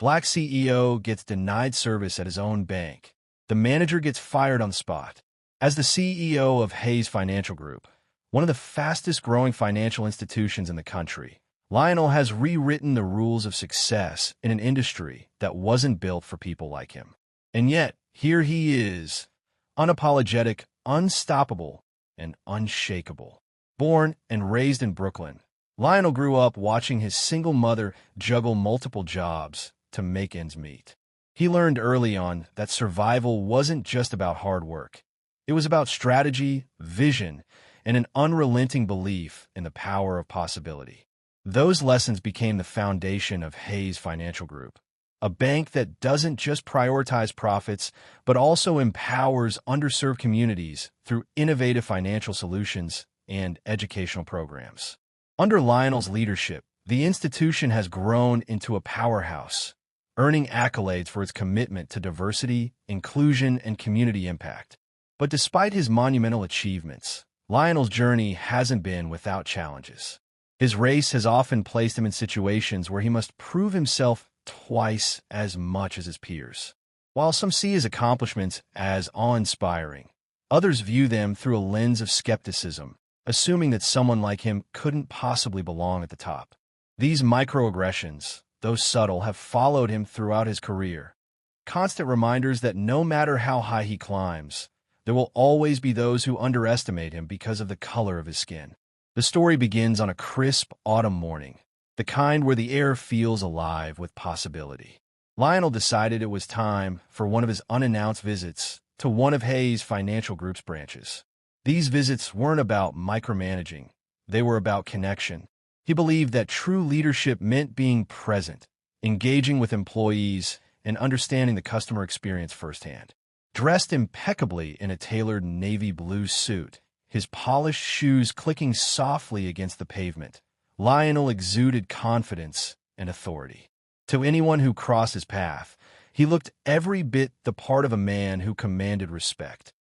Black CEO gets denied service at his own bank. The manager gets fired on the spot. As the CEO of Hayes Financial Group, one of the fastest-growing financial institutions in the country, Lionel has rewritten the rules of success in an industry that wasn't built for people like him. And yet, here he is, unapologetic, unstoppable, and unshakable. Born and raised in Brooklyn, Lionel grew up watching his single mother juggle multiple jobs to make ends meet. He learned early on that survival wasn't just about hard work. It was about strategy, vision, and an unrelenting belief in the power of possibility. Those lessons became the foundation of Hayes Financial Group, a bank that doesn't just prioritize profits, but also empowers underserved communities through innovative financial solutions and educational programs. Under Lionel's leadership, the institution has grown into a powerhouse, earning accolades for its commitment to diversity, inclusion, and community impact. But despite his monumental achievements, Lionel's journey hasn't been without challenges. His race has often placed him in situations where he must prove himself twice as much as his peers. While some see his accomplishments as awe-inspiring, others view them through a lens of skepticism, assuming that someone like him couldn't possibly belong at the top. These microaggressions, though subtle, have followed him throughout his career. Constant reminders that no matter how high he climbs, there will always be those who underestimate him because of the color of his skin. The story begins on a crisp autumn morning, the kind where the air feels alive with possibility. Lionel decided it was time for one of his unannounced visits to one of Hayes Financial Group's branches. These visits weren't about micromanaging, they were about connection. He believed that true leadership meant being present, engaging with employees, and understanding the customer experience firsthand. Dressed impeccably in a tailored navy blue suit, his polished shoes clicking softly against the pavement, Lionel exuded confidence and authority. To anyone who crossed his path, he looked every bit the part of a man who commanded respect,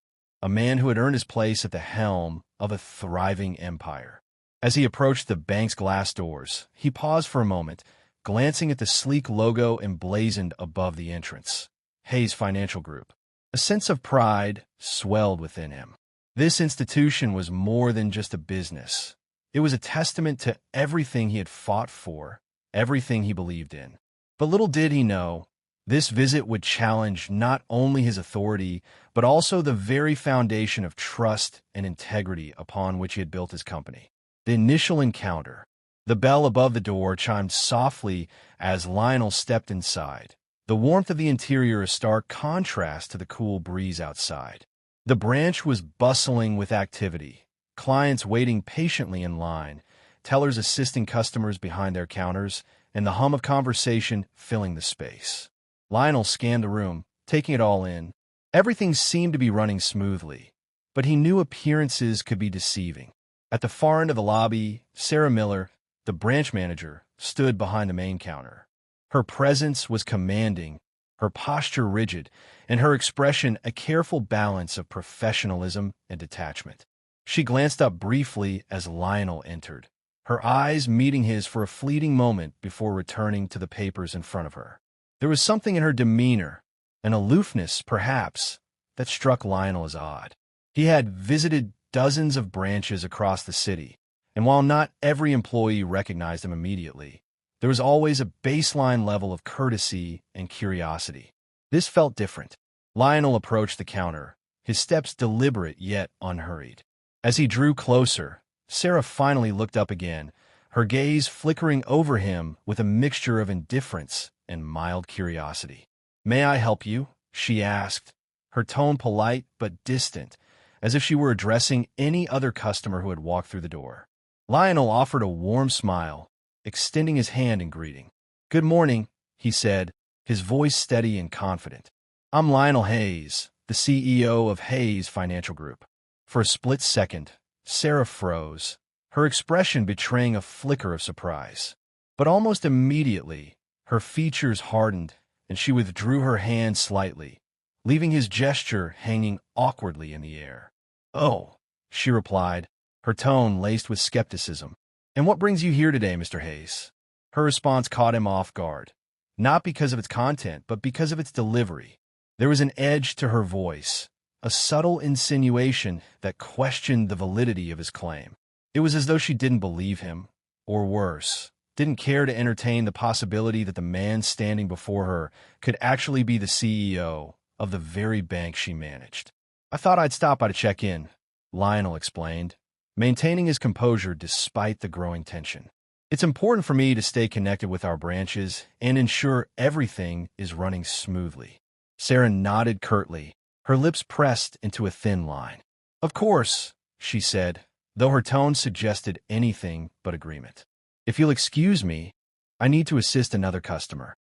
a man who had earned his place at the helm of a thriving empire. As he approached the bank's glass doors, he paused for a moment, glancing at the sleek logo emblazoned above the entrance, Hayes Financial Group. A sense of pride swelled within him. This institution was more than just a business. It was a testament to everything he had fought for, everything he believed in. But little did he know, this visit would challenge not only his authority, but also the very foundation of trust and integrity upon which he had built his company. The initial encounter. The bell above the door chimed softly as Lionel stepped inside, the warmth of the interior a stark contrast to the cool breeze outside. The branch was bustling with activity, clients waiting patiently in line, tellers assisting customers behind their counters, and the hum of conversation filling the space. Lionel scanned the room, taking it all in. Everything seemed to be running smoothly, but he knew appearances could be deceiving. At the far end of the lobby, Sarah Miller, the branch manager, stood behind the main counter. Her presence was commanding, her posture rigid, and her expression a careful balance of professionalism and detachment. She glanced up briefly as Lionel entered, her eyes meeting his for a fleeting moment before returning to the papers in front of her. There was something in her demeanor, an aloofness, perhaps, that struck Lionel as odd. He had visited dozens of branches across the city, and while not every employee recognized him immediately, there was always a baseline level of courtesy and curiosity. This felt different. Lionel approached the counter, his steps deliberate yet unhurried. As he drew closer, Sarah finally looked up again, her gaze flickering over him with a mixture of indifference and mild curiosity. "May I help you?" she asked, her tone polite but distant, as if she were addressing any other customer who had walked through the door. Lionel offered a warm smile, extending his hand in greeting. "Good morning," he said, his voice steady and confident. "I'm Lionel Hayes, the CEO of Hayes Financial Group." For a split second, Sarah froze, her expression betraying a flicker of surprise. But almost immediately, her features hardened, and she withdrew her hand slightly, leaving his gesture hanging awkwardly in the air. "Oh," she replied, her tone laced with skepticism. "And what brings you here today, Mr. Hayes?" Her response caught him off guard. not because of its content, but because of its delivery. There was an edge to her voice, a subtle insinuation that questioned the validity of his claim. It was as though she didn't believe him, or worse, didn't care to entertain the possibility that the man standing before her could actually be the CEO of the very bank she managed. "I thought I'd stop by to check in," Lionel explained, maintaining his composure despite the growing tension. "It's important for me to stay connected with our branches and ensure everything is running smoothly." Sarah nodded curtly, her lips pressed into a thin line. "Of course," she said, though her tone suggested anything but agreement. "If you'll excuse me, I need to assist another customer."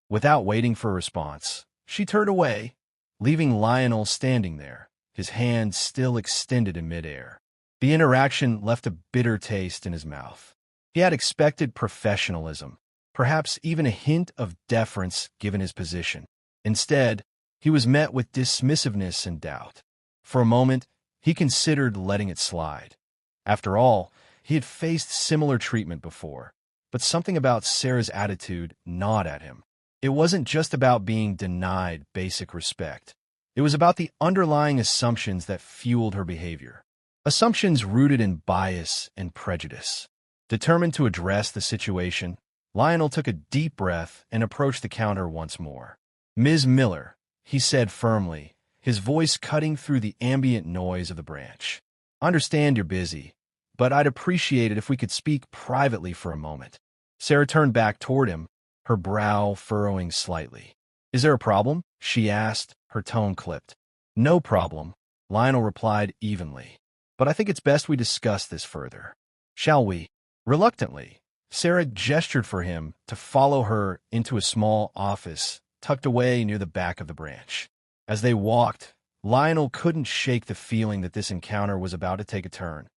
Without waiting for a response, she turned away, leaving Lionel standing there, his hand still extended in midair. The interaction left a bitter taste in his mouth. He had expected professionalism, perhaps even a hint of deference given his position. Instead, he was met with dismissiveness and doubt. For a moment, he considered letting it slide. After all, he had faced similar treatment before, but something about Sarah's attitude gnawed at him. It wasn't just about being denied basic respect. It was about the underlying assumptions that fueled her behavior. Assumptions rooted in bias and prejudice. Determined to address the situation, Lionel took a deep breath and approached the counter once more. "Ms. Miller," he said firmly, his voice cutting through the ambient noise of the branch. "I understand you're busy, but I'd appreciate it if we could speak privately for a moment." Sarah turned back toward him, her brow furrowing slightly. "Is there a problem?" she asked, her tone clipped. "No problem," Lionel replied evenly. "But I think it's best we discuss this further. Shall we?" Reluctantly, Sarah gestured for him to follow her into a small office tucked away near the back of the branch. As they walked, Lionel couldn't shake the feeling that this encounter was about to take a turn,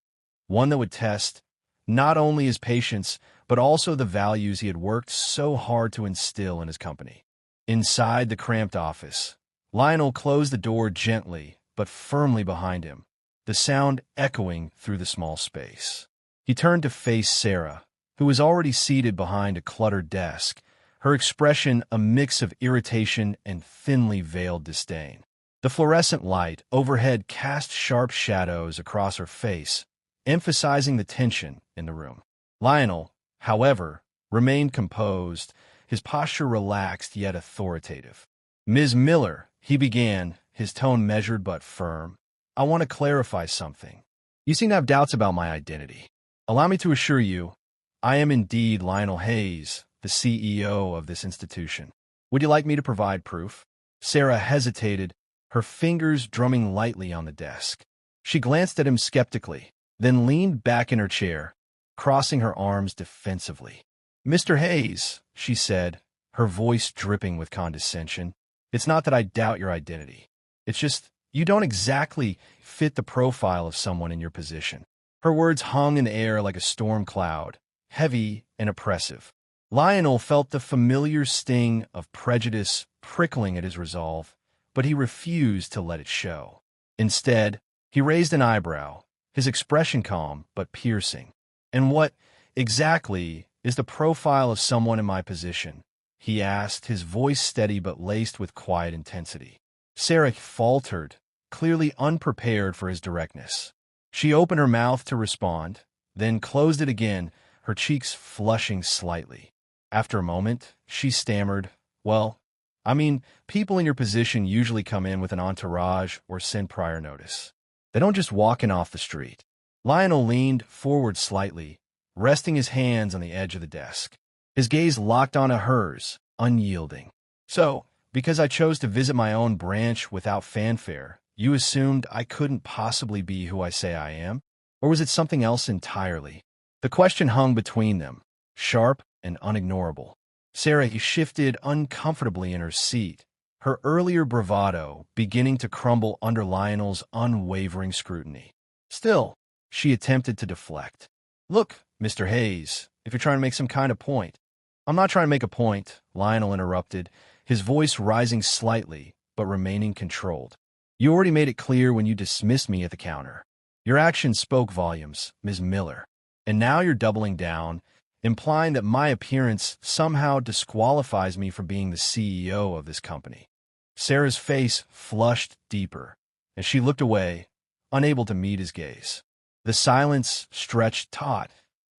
one that would test not only his patience, but also the values he had worked so hard to instill in his company. Inside the cramped office, Lionel closed the door gently but firmly behind him, the sound echoing through the small space. He turned to face Sarah, who was already seated behind a cluttered desk, her expression a mix of irritation and thinly veiled disdain. The fluorescent light overhead cast sharp shadows across her face, emphasizing the tension in the room. Lionel, however, remained composed, his posture relaxed yet authoritative. "Ms. Miller," he began, his tone measured but firm, "I want to clarify something. You seem to have doubts about my identity. Allow me to assure you, I am indeed Lionel Hayes, the CEO of this institution. Would you like me to provide proof?" Sarah hesitated, her fingers drumming lightly on the desk. She glanced at him skeptically, then leaned back in her chair, crossing her arms defensively. "Mr. Hayes," she said, her voice dripping with condescension, "it's not that I doubt your identity. It's just you don't exactly fit the profile of someone in your position." Her words hung in the air like a storm cloud, heavy and oppressive. Lionel felt the familiar sting of prejudice prickling at his resolve, but he refused to let it show. Instead, he raised an eyebrow, his expression calm but piercing. "And what, exactly, is the profile of someone in my position?" he asked, his voice steady but laced with quiet intensity. Sarah faltered, clearly unprepared for his directness. She opened her mouth to respond, then closed it again, her cheeks flushing slightly. After a moment, she stammered, "Well, I mean, people in your position usually come in with an entourage or send prior notice. They don't just walk in off the street." Lionel leaned forward slightly, resting his hands on the edge of the desk. His gaze locked onto hers, unyielding. "So, because I chose to visit my own branch without fanfare, you assumed I couldn't possibly be who I say I am? Or was it something else entirely?" The question hung between them, sharp and unignorable. Sarah shifted uncomfortably in her seat, her earlier bravado beginning to crumble under Lionel's unwavering scrutiny. Still, she attempted to deflect. "Look, Mr. Hayes, if you're trying to make some kind of point." "I'm not trying to make a point," Lionel interrupted, his voice rising slightly but remaining controlled. "You already made it clear when you dismissed me at the counter. Your actions spoke volumes, Ms. Miller. And now you're doubling down implying that my appearance somehow disqualifies me from being the CEO of this company. Sarah's face flushed deeper, and she looked away, unable to meet his gaze. The silence stretched taut,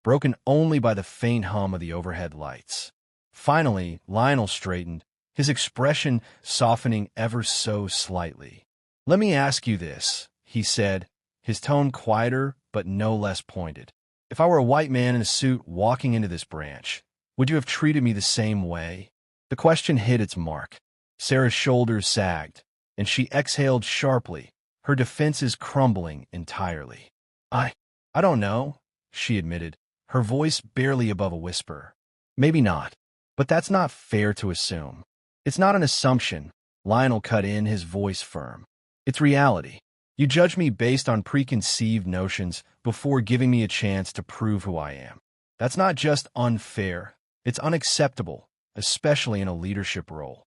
broken only by the faint hum of the overhead lights. Finally, Lionel straightened, his expression softening ever so slightly. "Let me ask you this," he said, his tone quieter but no less pointed. "If I were a white man in a suit walking into this branch, would you have treated me the same way?" The question hit its mark. Sarah's shoulders sagged, and she exhaled sharply, her defenses crumbling entirely. I don't know," she admitted, her voice barely above a whisper. "Maybe not, but that's not fair to assume." "It's not an assumption," Lionel cut in, his voice firm. "It's reality. You judge me based on preconceived notions before giving me a chance to prove who I am. That's not just unfair, it's unacceptable, especially in a leadership role."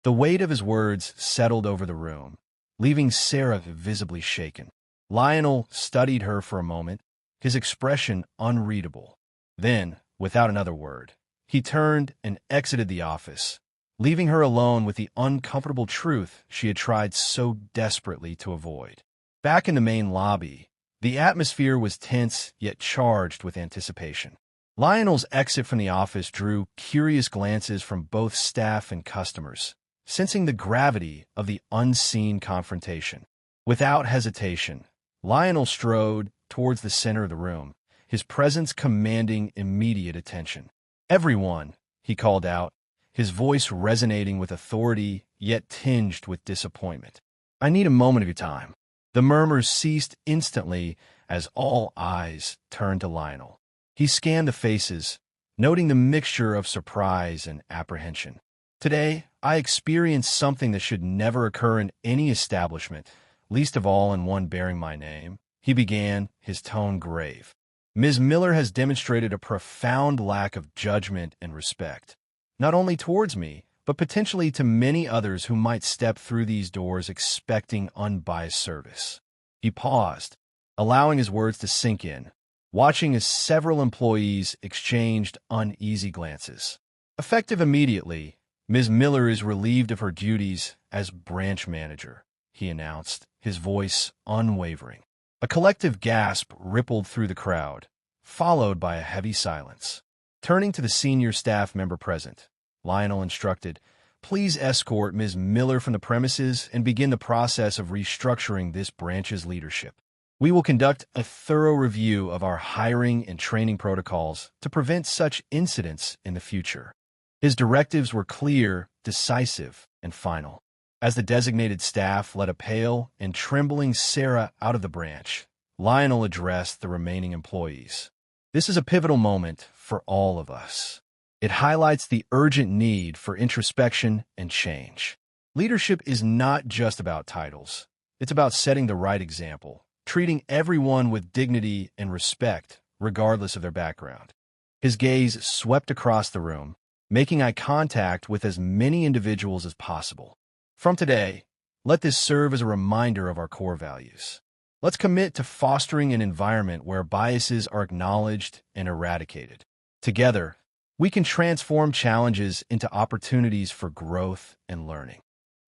The weight of his words settled over the room, leaving Sarah visibly shaken. Lionel studied her for a moment, his expression unreadable. Then, without another word, he turned and exited the office, leaving her alone with the uncomfortable truth she had tried so desperately to avoid. Back in the main lobby, the atmosphere was tense yet charged with anticipation. Lionel's exit from the office drew curious glances from both staff and customers, sensing the gravity of the unseen confrontation. Without hesitation, Lionel strode towards the center of the room, his presence commanding immediate attention. "Everyone," he called out, his voice resonating with authority yet tinged with disappointment. "I need a moment of your time." The murmurs ceased instantly as all eyes turned to Lionel. He scanned the faces, noting the mixture of surprise and apprehension. "Today, I experienced something that should never occur in any establishment, least of all in one bearing my name," he began, his tone grave. "Ms. Miller has demonstrated a profound lack of judgment and respect, not only towards me, but potentially to many others who might step through these doors expecting unbiased service." He paused, allowing his words to sink in, watching as several employees exchanged uneasy glances. "Effective immediately, Ms. Miller is relieved of her duties as branch manager," he announced, his voice unwavering. A collective gasp rippled through the crowd, followed by a heavy silence. Turning to the senior staff member present, Lionel instructed, "Please escort Ms. Miller from the premises and begin the process of restructuring this branch's leadership. We will conduct a thorough review of our hiring and training protocols to prevent such incidents in the future." His directives were clear, decisive, and final. As the designated staff led a pale and trembling Sarah out of the branch, Lionel addressed the remaining employees. "This is a pivotal moment for all of us. It highlights the urgent need for introspection and change. Leadership is not just about titles. It's about setting the right example, treating everyone with dignity and respect, regardless of their background." His gaze swept across the room, making eye contact with as many individuals as possible. "From today, let this serve as a reminder of our core values. Let's commit to fostering an environment where biases are acknowledged and eradicated. Together, we can transform challenges into opportunities for growth and learning."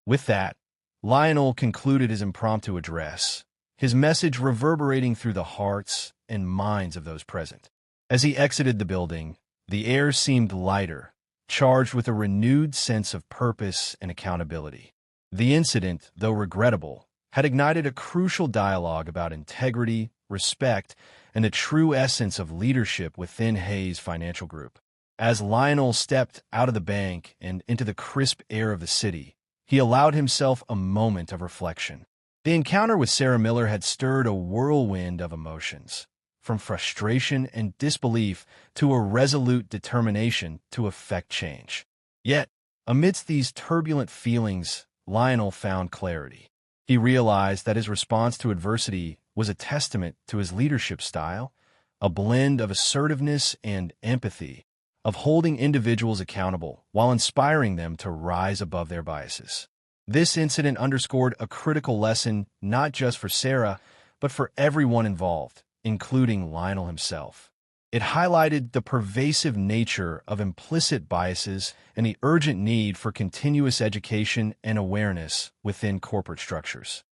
With that, Lionel concluded his impromptu address, his message reverberating through the hearts and minds of those present. As he exited the building, the air seemed lighter, charged with a renewed sense of purpose and accountability. The incident, though regrettable, had ignited a crucial dialogue about integrity, respect, and the true essence of leadership within Hayes Financial Group. As Lionel stepped out of the bank and into the crisp air of the city, he allowed himself a moment of reflection. The encounter with Sarah Miller had stirred a whirlwind of emotions, from frustration and disbelief to a resolute determination to effect change. Yet, amidst these turbulent feelings, Lionel found clarity. He realized that his response to adversity was a testament to his leadership style, a blend of assertiveness and empathy, of holding individuals accountable while inspiring them to rise above their biases. This incident underscored a critical lesson not just for Sarah, but for everyone involved, including Lionel himself. It highlighted the pervasive nature of implicit biases and the urgent need for continuous education and awareness within corporate structures.